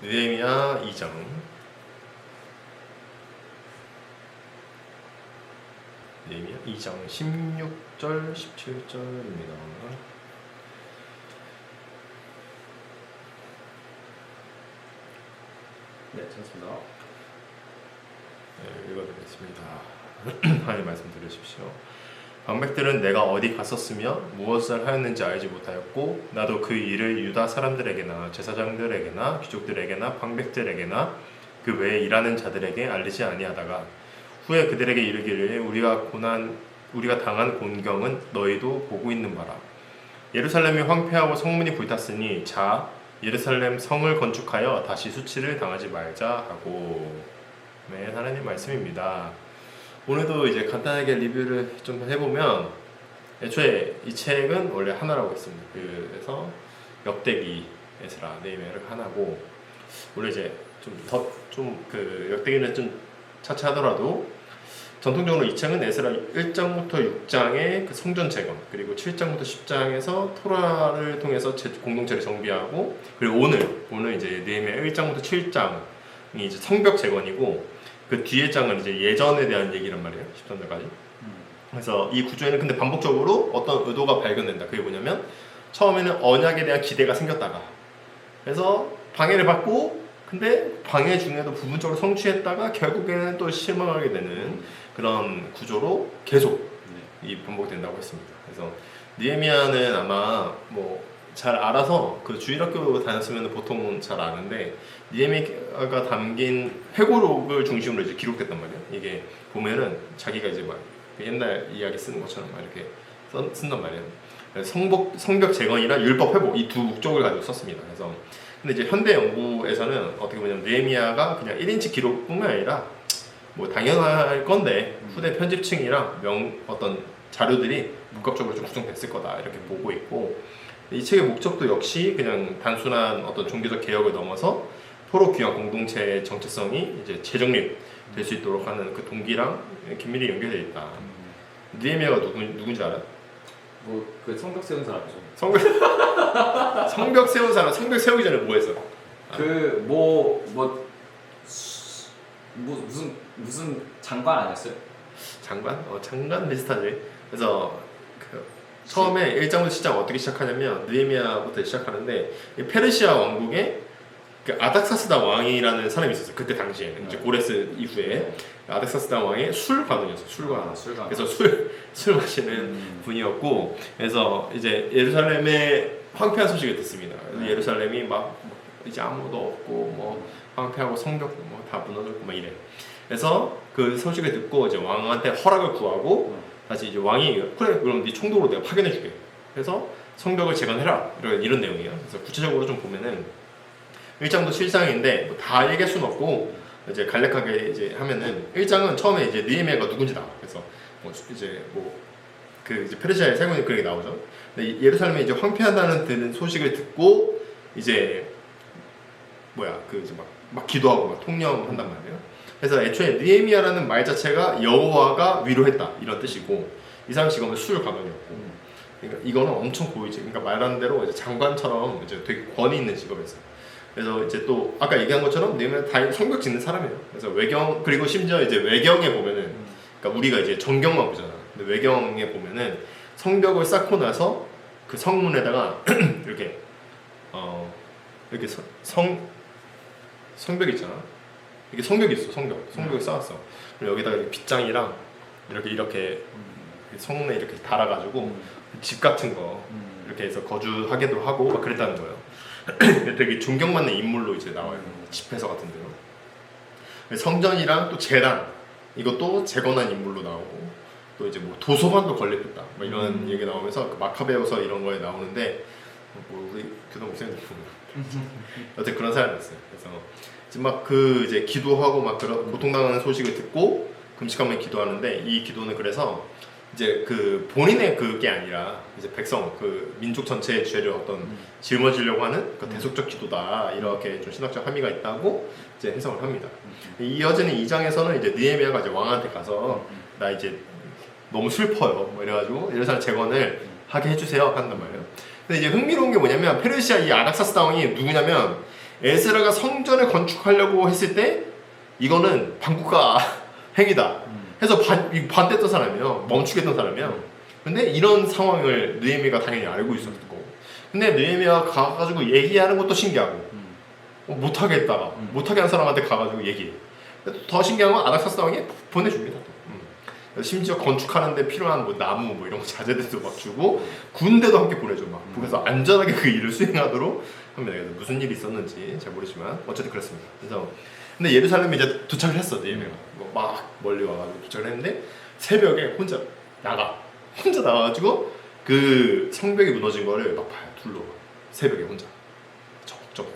느헤미야 2장. 느헤미야 2장 16절 17절입니다. 네, 좋습니다. 네, 읽어드리겠습니다. 하나님 말씀 들으십시오. 방백들은 내가 어디 갔었으며 무엇을 하였는지 알지 못하였고 나도 그 일을 유다 사람들에게나 제사장들에게나 귀족들에게나 방백들에게나 그 외에 일하는 자들에게 알리지 아니하다가 후에 그들에게 이르기를 우리가 당한 곤경은 너희도 보고 있는 바라. 예루살렘이 황폐하고 성문이 불탔으니 자 예루살렘 성을 건축하여 다시 수치를 당하지 말자 하고. 네, 하나님 말씀입니다. 오늘도 이제 간단하게 리뷰를 좀 해보면 애초에 이 책은 원래 하나라고 했습니다. 그래서 역대기, 에스라, 느헤미야를 하나고 원래 이제 그 역대기는 좀 차치하더라도 전통적으로 이 책은 에스라 1장부터 6장의 그 성전 재건 그리고 7장부터 10장에서 토라를 통해서 공동체를 정비하고 그리고 오늘 이제 느헤미야 1장부터 7장이 이제 성벽 재건이고 그 뒤에 장은 이제 예전에 대한 얘기란 말이에요. 13절까지. 그래서 이 구조에는 근데 반복적으로 어떤 의도가 발견된다. 그게 뭐냐면 처음에는 언약에 대한 기대가 생겼다가 그래서 방해를 받고 근데 방해 중에도 부분적으로 성취했다가 결국에는 또 실망하게 되는 그런 구조로 계속 이 반복된다고 했습니다. 그래서 느헤미야는 아마 뭐 잘 알아서 그 주일학교 다녔으면 보통 잘 아는데 느헤미야가 담긴 회고록을 중심으로 이제 기록됐단 말이에요. 이게 보면은 자기가 이제 막 옛날 이야기 쓰는 것처럼 막 이렇게 쓴단 말이에요. 성벽 재건이나 율법 회복 이 두 목적을 가지고 썼습니다. 그래서 근데 이제 현대 연구에서는 어떻게 보냐면 느헤미야가 그냥 1인치 기록뿐만 아니라 뭐 당연할 건데 후대 편집층이랑 어떤 자료들이 문학적으로 좀 구성됐을 거다 이렇게 보고 있고 이 책의 목적도 역시 그냥 단순한 어떤 종교적 개혁을 넘어서 포로 귀환 공동체의 정체성이 이제 재정립될 수 있도록 하는 그 동기랑 긴밀히 연결되어 있다. 느헤미야가 누군지 알아? 뭐 그 성벽 세운 사람이죠. 성벽 세운 사람. 성벽 세우기 전에 뭐 했어? 그 무슨 장관 아니었어요? 장관? 장관 비슷하지. 그래서 처음에 1장부터 10장 어떻게 시작하냐면 느헤미야부터 시작하는데 페르시아 왕국에 그 아닥사스다 왕이라는 사람이 있었어요. 그때 당시에는 이제 고레스 이후에 아닥사스다 왕의 술관원이었어요. 술관. 그래서 술 마시는 분이었고 그래서 이제 예루살렘의 황폐한 소식을 듣습니다. 그래서 예루살렘이 막 이제 아무도 없고 뭐 황폐하고 성벽 뭐 다 무너졌고 막 이래. 그래서 그 소식을 듣고 이제 왕한테 허락을 구하고 다시 이제 왕이 그래 그럼 네 총독으로 내가 파견해줄게. 그래서 성벽을 재건해라 이런 내용이에요. 그래서 구체적으로 좀 보면은 1장도 7장인데 뭐 다 얘기할 수는 없고 이제 간략하게 이제 하면은 1장은 처음에 이제 느헤미야가 누군지 나와. 그래서 뭐 이제 이제 페르시아에 살고 있는 그런 게 나오죠. 근데 예루살렘이 이제 황폐하다는 소식을 듣고 이제 그 이제 막 기도하고 막 통념한단 말이에요. 그래서 애초에 느헤미야라는 말 자체가 여호와가 위로했다 이런 뜻이고 이 사람 직업은 술관원이었고 그러니까 이거는 엄청 고위직. 그러니까 말하는 대로 이제 장관처럼 이제 되게 권위 있는 직업이었어요. 그래서 이제 또 아까 얘기한 것처럼 느헤미야 다 성벽 짓는 사람이에요. 그래서 그리고 심지어 이제 외경에 보면은 그러니까 우리가 이제 정경만 보잖아. 근데 외경에 보면은 성벽을 쌓고 나서 그 성문에다가 이렇게 이렇게 성벽 있잖아. 이게 성벽이 있어. 성벽을 쌓았어. 그리고 여기다가 이렇게 빗장이랑 이렇게 성문에 이렇게 달아가지고 집 같은 거 이렇게 해서 거주하기도 하고 막 그랬다는 거예요. 되게 존경받는 인물로 이제 나와요. 집회서 같은 데로. 성전이랑 또 제단 이것도 재건한 인물로 나오고 또 이제 뭐 도서관도 건립했다. 뭐 이런 얘기 나오면서 그 마카베오서 이런 거에 나오는데 뭐 우리 교도 목사님들 보면 어쨌든 그런 사람이었어요. 그래서 이제 기도하고 막 그런 고통당하는 소식을 듣고 금식하면 기도하는데 이 기도는 그래서 이제 그 본인의 그게 아니라 이제 백성 그 민족 전체의 죄를 어떤 짊어지려고 하는 그 대속적 기도다 이렇게 좀 신학적 함의가 있다고 이제 해석을 합니다. 이어지는 2장에서는 이제 느헤미야가 이제 왕한테 가서 나 이제 너무 슬퍼요 뭐 이래가지고 예루살렘 재건을 하게 해주세요 한단 말이에요. 근데 이제 흥미로운 게 뭐냐면 페르시아 이 아닥사스다 왕이 누구냐면 에스라가 성전을 건축하려고 했을 때 이거는 반국가 행위다 해서 반대했던 사람이에요. 멈추겠던 사람이에요. 근데 이런 상황을 느헤미야가 당연히 알고 있었을 거고. 근데 느헤미야가 가가지고 얘기하는 것도 신기하고 못하겠다가 못하게 한 사람한테 가가지고 얘기해. 더 신기한 건 아닥사스왕이 보내줍니다. 심지어 건축하는데 필요한 뭐 나무 뭐 이런 거 자재들도 막 주고 군대도 함께 보내줘 막. 그래서 안전하게 그 일을 수행하도록 합니다. 그래서 무슨 일이 있었는지 잘 모르지만 어쨌든 그렇습니다. 그래서 근데 예루살렘에 이제 도착을 했어 느헤미야가. 막 멀리 와가지고 도착을 했는데 새벽에 혼자 나가가지고 그 성벽이 무너진 거를 막 봐요. 둘러 새벽에 혼자 적적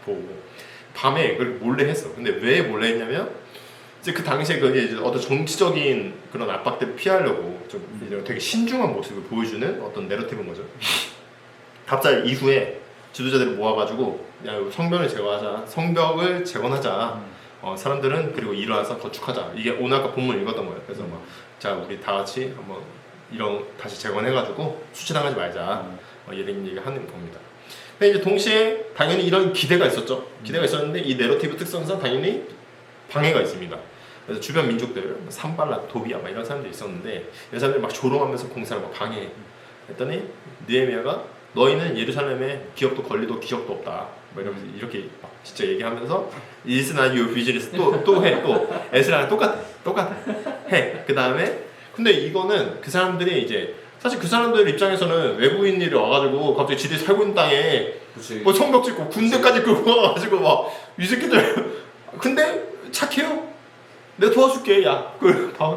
보고 밤에 그걸 몰래 했어. 근데 왜 몰래 했냐면 이제 그 당시에 그 이제 어떤 정치적인 그런 압박들을 피하려고 좀 이제 되게 신중한 모습을 보여주는 어떤 내러티브인 거죠. 갑자기 이후에 지도자들을 모아가지고 야 성벽을 제거하자, 성벽을 재건하자. 사람들은 그리고 일어나서 건축하자. 이게 오늘 아까 본문 읽었던 거예요. 그래서 막 자 우리 다 같이 한번 이런 다시 재건해가지고 수치당하지 말자. 이런 얘기 하는 겁니다. 근데 이제 동시에 당연히 이런 기대가 있었죠. 기대가 있었는데 이 내러티브 특성상 당연히 방해가 있습니다. 그래서 주변 민족들, 산발락, 도비아 막 이런 사람들이 있었는데 이 사람들이 막 조롱하면서 공사를 막 방해해. 했더니 느헤미야가 너희는 예루살렘에 기업도 권리도 기적도 없다. 뭐 이러면서 이렇게 막 진짜 얘기하면서 It's not your business 또 해. 또 에스라랑 똑같아. 해. 그 다음에 근데 이거는 그 사람들이 이제 사실 그 사람들 입장에서는 외부인들이 와가지고 갑자기 지들이 살고 있는 땅에 뭐 성벽 짓고 군대까지 끌고 와가지고 막 이 새끼들 근데 착해요. 내가 도와줄게. 야,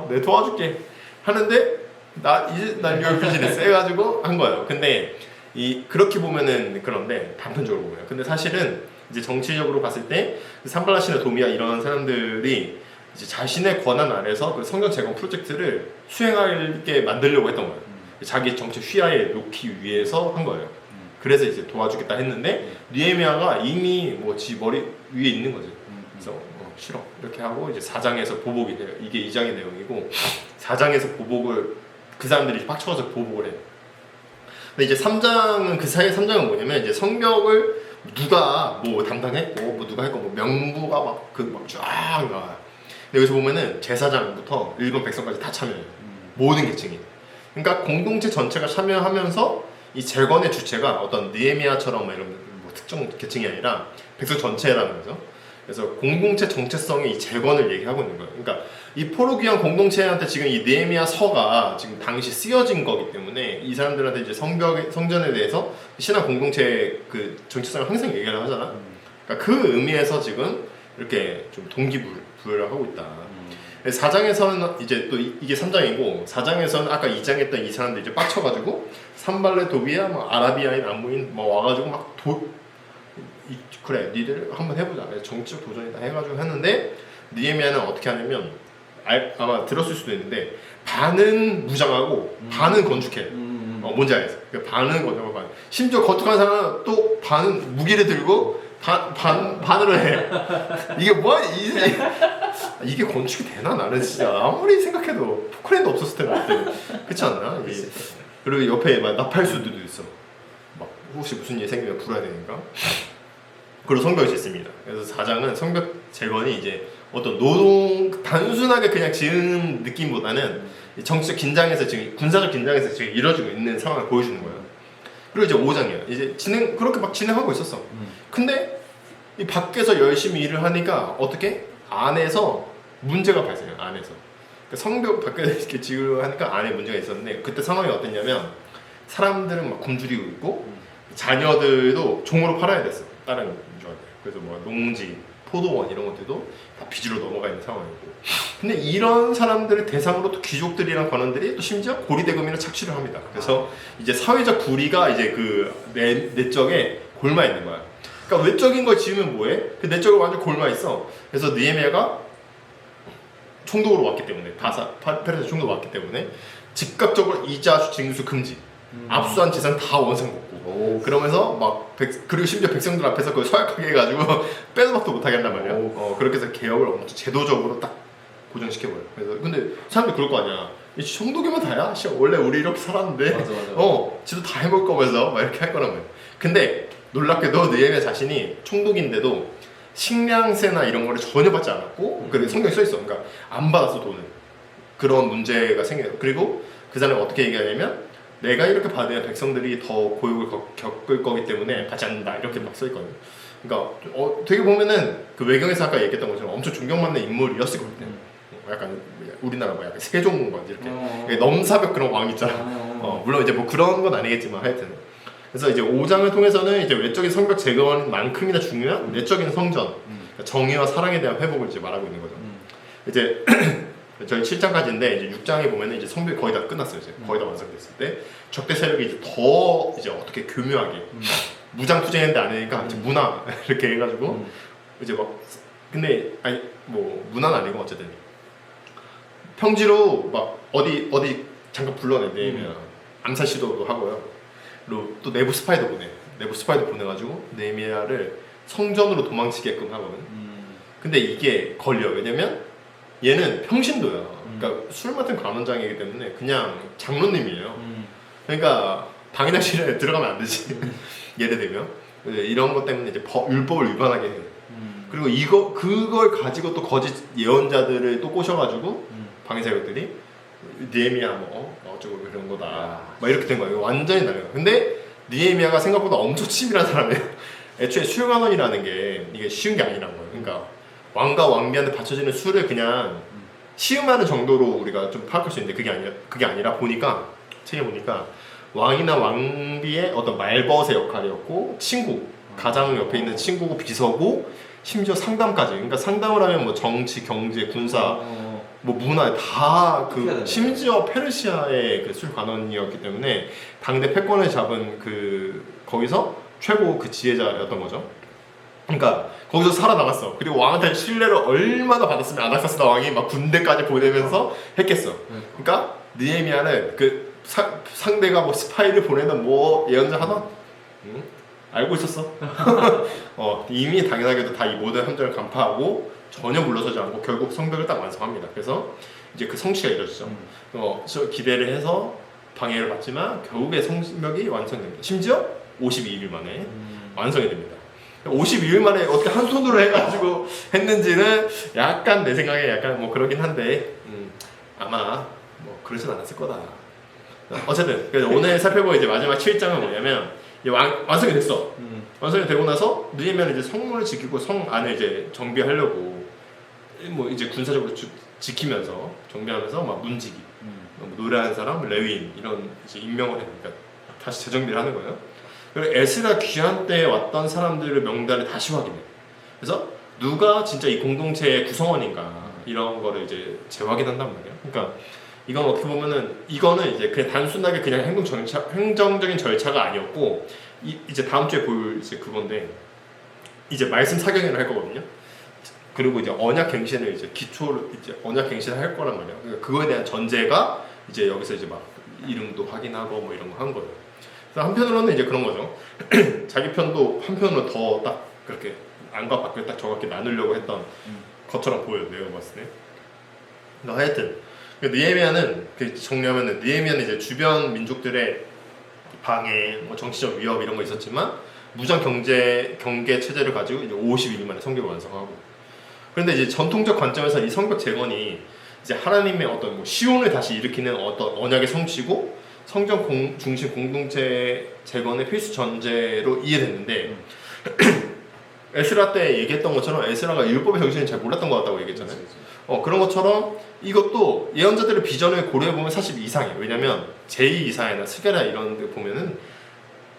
내가 도와줄게. 하는데 난 your business 해가지고 한 거예요. 근데 그렇게 보면은 그런데 단편적으로 보면 근데 사실은 이제 정치적으로 봤을 때 산발라시나 도미아 이런 사람들이 이제 자신의 권한 아래서 그 성전 재건 프로젝트를 수행하게 만들려고 했던 거예요. 자기 정책 휘하에 놓기 위해서 한 거예요. 그래서 이제 도와주겠다 했는데 느헤미야가 이미 뭐 지 머리 위에 있는 거지. 그래서 싫어 이렇게 하고 이제 4장에서 보복이 돼요. 이게 2장의 내용이고 4장에서 보복을 그 사람들이 빡쳐서 보복을 해요. 근데 이제 3장은 그 사이에 3장은 뭐냐면 이제 성벽을 누가 뭐 담당했고 뭐 누가 했고 뭐 명부가 막 쫙 나와요. 근데 여기서 보면은 제사장부터 일본 백성까지 다 참여해요. 모든 계층이. 그러니까 공동체 전체가 참여하면서 이 재건의 주체가 어떤 느헤미야처럼 이런 뭐 특정 계층이 아니라 백성 전체라는 거죠. 그래서 공동체 정체성의 이 재건을 얘기하고 있는 거예요. 그러니까 이 포로귀한 공동체한테 지금 이 느헤미야 서가 지금 당시 쓰여진 거기 때문에 이 사람들한테 이제 성전에 대해서 신앙 공동체의 그 정체성을 항상 얘기를 하잖아. 그러니까 그 의미에서 지금 이렇게 좀 동기부여를 하고 있다. 4장에서는 이제 또 이게 3장이고 4장에서는 아까 2장 했던 이 사람들 이제 빡쳐가지고 산발레 도비아 막 아라비아인 안무인 막 와가지고 막 그래 니들 한번 해보자 정치적 도전이다 해가지고 했는데 느헤미야는 어떻게 하냐면 아마 들었을 수도 있는데 반은 무장하고 반은 건축해. 뭔지 알겠어. 그러니까 반은 건축하고 반. 심지어 건축한 사람은 또 반은 무기를 들고 반으로 해. 이게 뭐야 이게 건축이 되나 나는 진짜 아무리 생각해도 포크레인도 없었을 텐데 그렇지 않나? 그리고 옆에 막 나팔수들도 있어. 막 혹시 무슨 일 생기면 불어야 되니까. 그리고 성벽을 짓습니다. 그래서 4장은 성벽 재건이 이제 어떤 단순하게 그냥 지은 느낌보다는 정치적 긴장에서 지금 군사적 긴장에서 지금 이루어지고 있는 상황을 보여주는 거예요. 그리고 이제 5장이에요. 이제 그렇게 막 진행하고 있었어. 근데 이 밖에서 열심히 일을 하니까 어떻게 안에서 문제가 발생해요. 안에서 그러니까 성벽 밖에서 이렇게 지으려 하니까 안에 문제가 있었는데 그때 상황이 어땠냐면 사람들은 막 굶주리고 있고 자녀들도 종으로 팔아야 됐어. 다른 민족한테. 그래서 뭐 농지, 포도원 이런 것들도 다 빚으로 넘어가 있는 상황이고. 근데 이런 사람들을 대상으로 또 귀족들이랑 관원들이 또 심지어 고리대금이나 착취를 합니다. 그래서 이제 사회적 구리가 이제 그 내적에 골마 있는 거야. 그러니까 외적인 걸 지으면 뭐해? 그 내적으로 완전 골마 있어. 그래서 느헤미야가 총독으로 왔기 때문에 페르시아 총독으로 왔기 때문에 즉각적으로 이자 징수 금지. 압수한 재산 다 원상복구. 그러면서 막 그리고 심지어 백성들 앞에서 그걸 서약하게 해가지고 빼도 박도 못하게 한단 말이야. 그렇게 해서 개혁을 엄청 제도적으로 딱 고정시켜버려. 그래서 근데 사람들이 그럴 거 아니야. 이 총독이면 다야. 원래 우리 이렇게 살았는데. 맞아. 지도 다 해볼 거면서 막 이렇게 할 거란 말이야. 근데 놀랍게도 느헤미야 자신이 총독인데도 식량세나 이런 거를 전혀 받지 않았고 그리고 성경에 써 있어. 그러니까 안 받았어 돈을. 그런 문제가 생겨요. 그리고 그 사람이 어떻게 얘기하냐면 내가 이렇게 받으면 백성들이 더 고육을 겪을 거기 때문에 받지 않는다 이렇게 막 써 있거든요. 그러니까 되게 보면은 그 외경에서 아까 얘기했던 것처럼 엄청 존경받는 인물이었을 것 같아요. 약간 우리나라 뭐 약간 세종 막 이렇게 넘사벽 그런 왕 있잖아. 물론 이제 뭐 그런 건 아니겠지만 하여튼 그래서 이제 5장을 통해서는 이제 외적인 성벽 제거만큼이나 중요한 내적인 성전, 그러니까 정의와 사랑에 대한 회복을 이제 말하고 있는 거죠. 이제 저희 7장까지인데 이제 6장에 보면은 이제 성벽이 거의 다 끝났어요. 이제 거의 다 완성됐을 때 적대 세력이 이제 더 이제 어떻게 교묘하게 무장 투쟁했는데 안 되니까 이제 문화 이렇게 해가지고 이제 막 근데 아니 뭐 문화는 아니고 어쨌든 평지로 막 어디 잠깐 불러내면 암살 시도도 하고요. 그리고 또 내부 스파이도 보내가지고 느헤미야를 성전으로 도망치게끔 하거든. 근데 이게 걸려. 왜냐면 얘는 평신도야. 그러니까 술 맡은 관원장이기 때문에 그냥 장로님이에요. 그러니까 방해장실에 들어가면 안 되지. 예를 들면 이런 것 때문에 이제 율법을 위반하게 해요. 그리고 그걸 가지고 또 거짓 예언자들을 또 꼬셔가지고 방해자들이 느헤미야 뭐 어쩌고 그런 거다. 막 이렇게 된 거예요. 완전히 다르요. 근데 느헤미야가 생각보다 엄청 치밀한 사람이에요. 애초에 술관원이라는 게 이게 쉬운 게 아니란 거예요. 그러니까 왕과 왕비한테 바쳐지는 술을 그냥 시음하는 정도로 우리가 좀 파악할 수 있는데 그게 아니라 보니까 책에 보니까 왕이나 왕비의 어떤 말벗의 역할이었고 친구, 가장 옆에 있는 친구고 비서고 심지어 상담까지. 그러니까 상담을 하면 뭐 정치, 경제, 군사, 뭐 문화 다 그 심지어 페르시아의 그 술관원이었기 때문에 당대 패권을 잡은 그 거기서 최고 그 지혜자였던 거죠. 그러니까 거기서 살아남았어. 그리고 왕한테 신뢰를 얼마나 받았으면 아닥사스다 왕이 막 군대까지 보내면서 했겠어. 그러니까 느헤미야는 그 상대가 뭐 스파이를 보내는 뭐 예언자 하나 알고 있었어. 이미 당연하게도 다 이 모든 함정을 간파하고 전혀 물러서지 않고 결국 성벽을 딱 완성합니다. 그래서 이제 그 성취가 이루어지죠. 기대를 해서 방해를 받지만 결국에 성벽이 완성됩니다. 심지어 52일 만에 완성이 됩니다. 52일 만에 어떻게 한 손으로 해가지고 했는지는 약간 내 생각에 약간 뭐 그러긴 한데 아마 뭐 그러진 않았을 거다. 어쨌든 그래서 오늘 살펴볼 이제 마지막 7장은 뭐냐면 이제 완성이 됐어. 완성이 되고 나서 느헤미야는 이제 성문을 지키고 성 안에 이제 정비하려고 뭐 이제 군사적으로 지키면서 정비하면서 막 문지기, 뭐 노래하는 사람, 레위인 이런 이제 임명을 해. 그러니까 다시 재정비를 하는 거예요. 그리고 에스라 귀환 때 왔던 사람들의 명단을 다시 확인해. 그래서 누가 진짜 이 공동체의 구성원인가 이런 거를 이제 재확인한단 말이야. 그러니까 이건 어떻게 보면은 이거는 이제 그냥 단순하게 그냥 행정적인 절차가 아니었고 이제 다음 주에 볼 이제 그건데 이제 말씀 사경회를 할 거거든요. 그리고 이제 언약 갱신을 이제 기초를 이제 언약 갱신을 할 거란 말이야. 그러니까 그거에 대한 전제가 이제 여기서 이제 막 이름도 확인하고 뭐 이런 거 한 거예요. 그래서 한편으로는 이제 그런 거죠. 자기 편도 한편으로 더 딱 그렇게 안과 밖을 딱 정확히 나누려고 했던 것처럼 보여요. 내가 봤을 때. 그러니까 하여튼 느헤미야는 정리하면은 느헤미야는 이제 주변 민족들의 방해, 뭐 정치적 위협 이런 거 있었지만 무장 경계 체제를 가지고 이제 52일 만에 성벽을 완성하고. 그런데 이제 전통적 관점에서 이 성벽 재건이 이제 하나님의 어떤 뭐 시온을 다시 일으키는 어떤 언약의 성취고 성전 중심 공동체 재건의 필수 전제로 이해됐는데 에스라 때 얘기했던 것처럼 에스라가 율법의 정신을 잘 몰랐던 것 같다고 얘기했잖아요. 그런 것처럼 이것도 예언자들의 비전을 고려해보면 사실 이상해요. 왜냐면 제2이사야나 스가랴 이런 데 보면은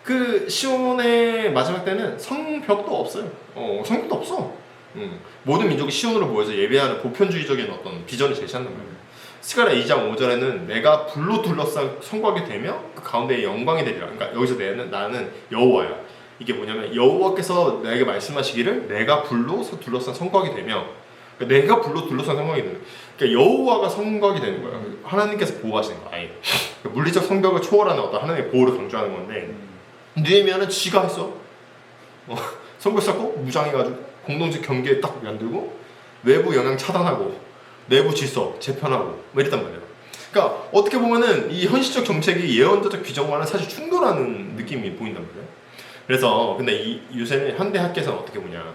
그 시온의 마지막 때는 성벽도 없어요. 성벽도 없어. 모든 민족이 시온으로 모여서 예배하는 보편주의적인 어떤 비전을 제시한단 말이에요. 스가랴 2장 5절에는 내가 불로 둘러싼 성곽이 되며 그 가운데에 영광이 되리라. 그러니까 여기서 나는 여호와야. 이게 뭐냐면 여호와께서 나에게 말씀하시기를 내가 불로 둘러싼 성곽이 되며 그러니까 내가 불로 둘러싼 성곽이 되는 그러니까 여호와가 성곽이 되는 거야. 하나님께서 보호하시는 거야. 아예 그러니까 물리적 성벽을 초월하는 어떤 하나님의 보호를 강조하는 건데 느헤미야는 지가 했어. 성벽 쌓고 무장해가지고 공동체 경계에 딱 만들고 외부 영향 차단하고 내부 질서 재편하고 뭐 이랬단 말이야. 그러니까 어떻게 보면은 이 현실적 정책이 예언자적 비전과는 사실 충돌하는 느낌이 보인단 말이야. 그래서 근데 요새는 현대 학계에서는 어떻게 보냐,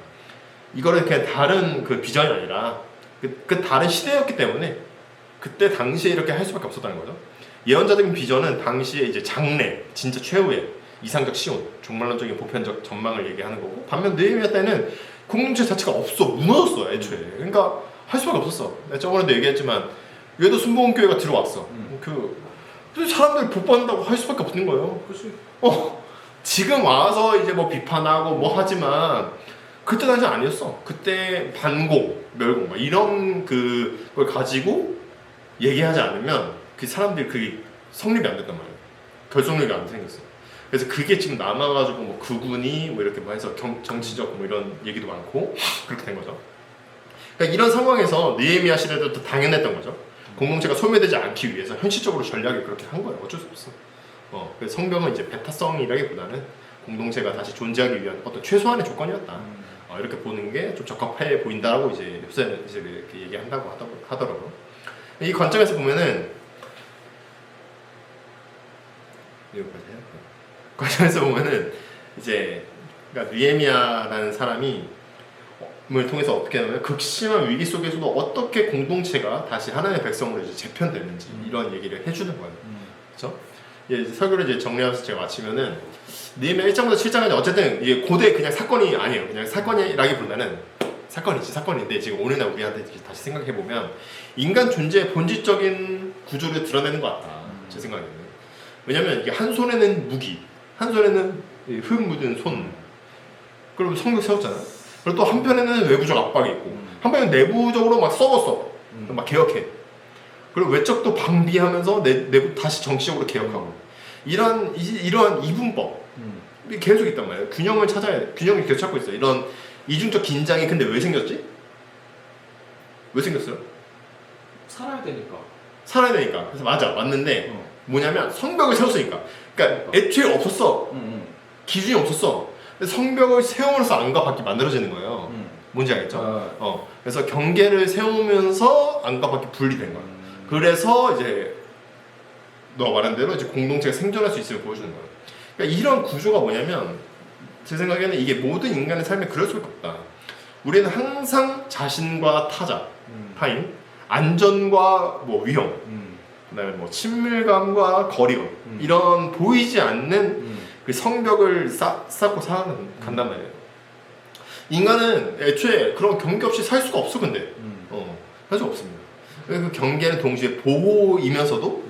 이거를 그냥 다른 그 비전이 아니라 그 다른 시대였기 때문에 그때 당시에 이렇게 할 수밖에 없었다는 거죠. 예언자적인 비전은 당시에 이제 장래, 진짜 최후의 이상적 시온, 종말론적인 보편적 전망을 얘기하는 거고, 반면 느헤미야 때는 공동체 자체가 없어, 무너졌어 애초에. 그러니까 할 수밖에 없었어. 내가 저번에도 얘기했지만 얘도 순복음 교회가 들어왔어. 그 사람들 복 받는다고 할 수밖에 없는 거예요. 그렇지. 지금 와서 이제 뭐 비판하고 뭐 하지만 그때 당시 아니었어. 그때 반공, 멸공 막 이런 그걸 가지고 얘기하지 않으면 그 사람들이 그게 성립이 안 됐단 말이야. 결속력이 안 생겼어. 그래서 그게 지금 남아가지고 뭐 극운이 뭐 이렇게 뭐 해서 정치적 뭐 이런 얘기도 많고 그렇게 된 거죠. 그러니까 이런 상황에서 느헤미야 시대도 또 당연했던 거죠. 공동체가 소멸되지 않기 위해서 현실적으로 전략을 그렇게 한 거예요. 어쩔 수 없어. 그래서 성경은 이제 베타성이라기보다는 공동체가 다시 존재하기 위한 어떤 최소한의 조건이었다. 이렇게 보는 게 좀 적합해 보인다라고 이제 요새 이제 이렇게 얘기한다고 하더라고요. 이 관점에서 보면은 관점에서 보면은 이제 그러니까 느헤미야라는 사람이 을 통해서 어떻게 하냐면 극심한 위기 속에서도 어떻게 공동체가 다시 하나님의 백성으로 이제 재편되는지 이런 얘기를 해주는 거예요. 그렇죠? 예, 설교를 이제 정리하면서 제가 마치면은 느헤미야 1장부터 7장까지 어쨌든 이게 고대 그냥 사건이 아니에요. 그냥 사건이라기보다는 사건인데 지금 오늘날 우리한테 다시 생각해 보면 인간 존재의 본질적인 구조를 드러내는 것 같다. 제 생각에는. 왜냐면 이게 한 손에는 무기, 한 손에는 흙 묻은 손. 그리고 성벽 세웠잖아요. 그리고 또 한편에는 외부적 압박이 있고 한편에는 내부적으로 막 썩었어. 막 개혁해. 그리고 외적도 방비하면서 내부 다시 정치적으로 개혁하고 이러한 이분법 계속 있단 말이에요. 균형을 계속 찾고 있어요. 이런 이중적 긴장이 근데 왜 생겼지? 왜 생겼어요? 살아야 되니까. 살아야 되니까. 그래서 맞는데 뭐냐면 성벽을 세웠으니까. 그러니까 애초에 없었어. 기준이 없었어. 성벽을 세움으로써 안과 밖이 만들어지는 거예요. 뭔지 알겠죠? 그래서 경계를 세우면서 안과 밖이 분리된 거야. 그래서 이제 너가 말한 대로 이제 공동체가 생존할 수 있음을 보여주는 거야. 그러니까 이런 구조가 뭐냐면 제 생각에는 이게 모든 인간의 삶에 그럴 수밖에 없다. 우리는 항상 자신과 타인, 안전과 뭐 위험, 그다음에 뭐 친밀감과 거리감 이런 보이지 않는 그 성벽을 쌓고 간단 말이에요. 인간은 애초에 그런 경계 없이 살 수가 없어. 근데 할 수가 없습니다. 그 경계는 동시에 보호이면서도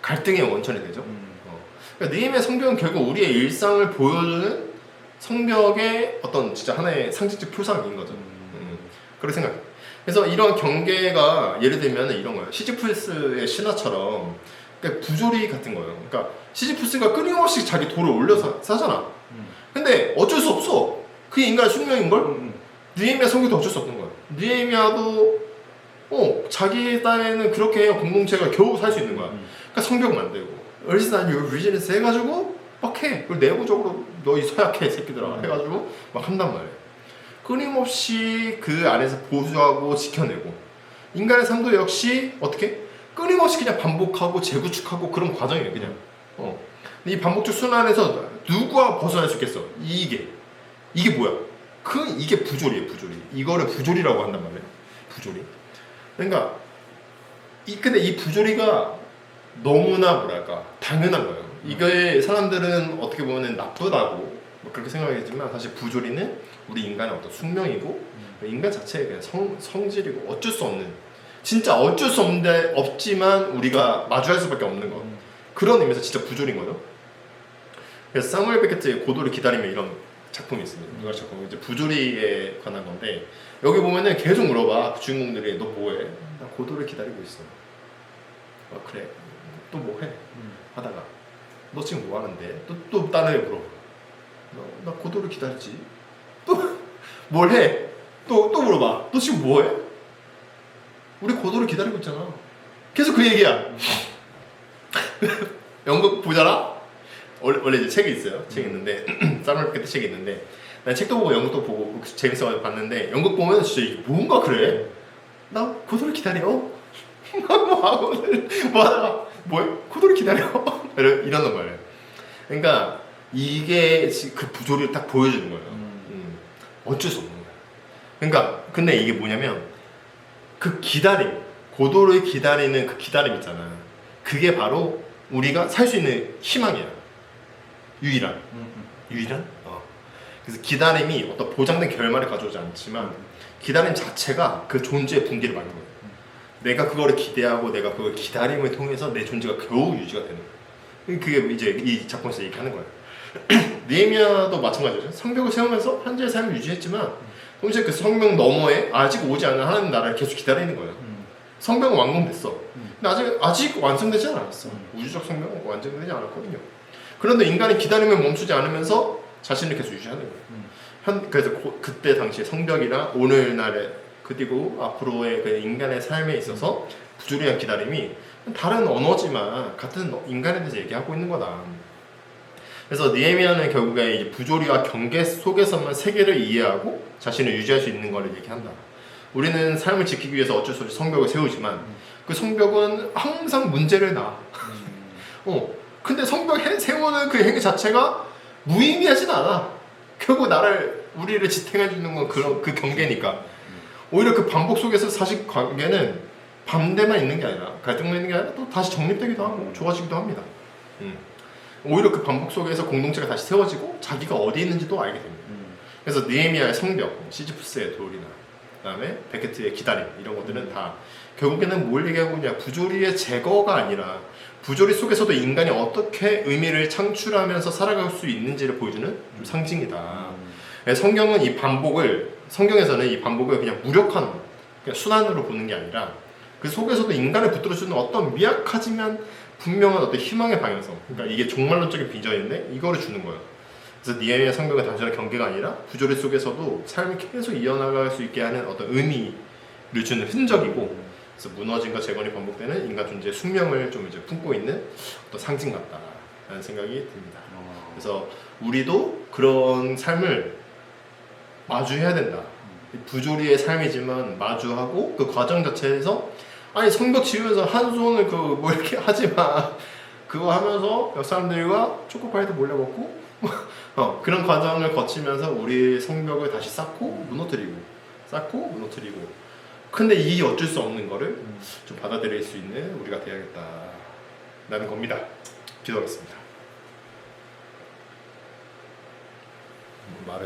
갈등의 원천이 되죠. 그러니까 느헤미야 성벽은 결국 우리의 일상을 보여주는 성벽의 어떤 진짜 하나의 상징적 표상인 거죠. 그렇게 생각해요. 그래서 이런 경계가 예를 들면 이런 거예요. 시지프스의 신화처럼 그러니까 부조리 같은 거예요. 그러니까 시지프스가 끊임없이 자기 돌을 올려서 사잖아. 근데 어쩔 수 없어. 그게 인간의 숙명인걸? 느헤미야 성격도 어쩔 수 없는 거야. 느헤미야도 자기 딴에는 그렇게 해야 공동체가 겨우 살 수 있는 거야. 그러니까 성벽 만들고 얼씨난 비즈니스 해가지고 막 해. 그리고 내부적으로 너 이 서약해 새끼들아 해가지고 막 한단 말이야. 끊임없이 그 안에서 보수하고 지켜내고 인간의 삶도 역시 어떻게? 끊임없이 그냥 반복하고 재구축하고 그런 과정이에요. 그냥 근데 이 반복적 순환에서 누가 벗어날 수 있겠어? 이게 뭐야? 이게 부조리예요. 부조리. 이거를 부조리라고 한단 말이에요. 부조리. 그러니까 근데 이 부조리가 너무나 뭐랄까 당연한 거예요. 이게 사람들은 어떻게 보면 나쁘다고 그렇게 생각하겠지만 사실 부조리는 우리 인간의 어떤 숙명이고 인간 자체의 그냥 성질이고 어쩔 수 없는, 진짜 어쩔 수 없지만 우리가 마주할 수밖에 없는 거. 그런 의미에서 진짜 부조리인 거죠. 그래서 사무엘 베케트의 고도를 기다리며 이런 작품이 있습니다. 이거 작품 이제 부조리에 관한 건데 여기 보면은 계속 물어봐. 그 주인공들이 너 뭐해? 나 고도를 기다리고 있어. 그래. 또 뭐해? 하다가 너 지금 뭐 하는데? 또 다른 애 물어봐. 나 고도를 기다리지. 또 뭘 해? 또 물어봐. 너 지금 뭐해? 우리 고도를 기다리고 있잖아. 계속 그 얘기야. 연극 보잖아? 원래 이제 책이 있어요. 책이 있는데 사무엘 베케트 책이 있는데 난 책도 보고 연극도 보고 재밌어가지고 봤는데 연극 보면 진짜 이게 뭔가 그래. 나 고도를 기다려. 뭐 하다가 뭐해? 고도를 기다려. 이런단 말이에요. 그러니까 이게 그 부조리를 딱 보여주는 거예요. 어쩔 수 없는 거예요. 그러니까 근데 이게 뭐냐면 그 기다림, 고도를 기다리는 그 기다림 있잖아. 그게 바로 우리가 살 수 있는 희망이야. 유일한. 유일한? 그래서 기다림이 어떤 보장된 결말을 가져오지 않지만 기다림 자체가 그 존재의 분기를 만든 거예요. 내가 그거를 기대하고 내가 그걸 기다림을 통해서 내 존재가 겨우 유지가 되는 거예요. 그게 이제 이 작품에서 얘기하는 거예요. 느헤미야도 마찬가지죠. 성벽을 세우면서 현재의 삶을 유지했지만 동시에 그 성벽 너머에 아직 오지 않은 하나님 나라를 계속 기다리는 거예요. 성벽은 완공됐어. 근데 아직 완성되지 않았어. 우주적 성벽은 완성되지 않았거든요. 그런데 인간이 기다림을 멈추지 않으면서 자신을 계속 유지하는 거예요. 그래서 그때 당시에 성벽이랑 오늘날의 그리고 앞으로의 그 인간의 삶에 있어서 부조리한 기다림이 다른 언어지만 같은 인간에 대해서 얘기하고 있는 거다. 그래서 느헤미야는 결국에 이 부조리와 경계 속에서만 세계를 이해하고 자신을 유지할 수 있는 것을 얘기한다. 우리는 삶을 지키기 위해서 어쩔 수 없이 성벽을 세우지만 그 성벽은 항상 문제를 낳아. 근데 성벽 세우는 그 행위 자체가 무의미하진 않아. 결국 우리를 지탱해 주는 건 그 경계니까. 오히려 그 반복 속에서 사실 관계는 반대만 있는 게 아니라 갈등만 있는 게 아니라 또 다시 정립되기도 하고 좋아지기도 합니다. 오히려 그 반복 속에서 공동체가 다시 세워지고 자기가 어디 있는지도 알게 됩니다. 그래서 느헤미야의 성벽, 시지프스의 돌이나 그다음에 베케트의 기다림 이런 것들은 다 결국에는 뭘 얘기하고 있냐, 부조리의 제거가 아니라 부조리 속에서도 인간이 어떻게 의미를 창출하면서 살아갈 수 있는지를 보여주는 좀 상징이다. 성경에서는 이 반복을 그냥 무력한 그냥 순환으로 보는 게 아니라 그 속에서도 인간을 붙들어주는 어떤 미약하지만 분명한 어떤 희망의 방향성. 그러니까 이게 종말론적인 비전인데 이거를 주는 거예요. 그래서 느헤미야 성경은 단순한 경계가 아니라 부조리 속에서도 삶을 계속 이어나갈 수 있게 하는 어떤 의미를 주는 흔적이고, 그래서 무너짐과 재건이 반복되는 인간 존재의 숙명을 좀 이제 품고 있는 어떤 상징 같다라는 생각이 듭니다. 그래서 우리도 그런 삶을 마주해야 된다. 부조리의 삶이지만 마주하고 그 과정 자체에서 아니 성벽 지으면서 한 손을 뭐 이렇게 하지 마. 그거 하면서 옆 사람들과 초코파이도 몰래 먹고 그런 과정을 거치면서 우리 성벽을 다시 쌓고 무너뜨리고 근데 이 어쩔 수 없는 거를 좀 받아들일 수 있는 우리가 돼야겠다라는 겁니다. 기도하겠습니다.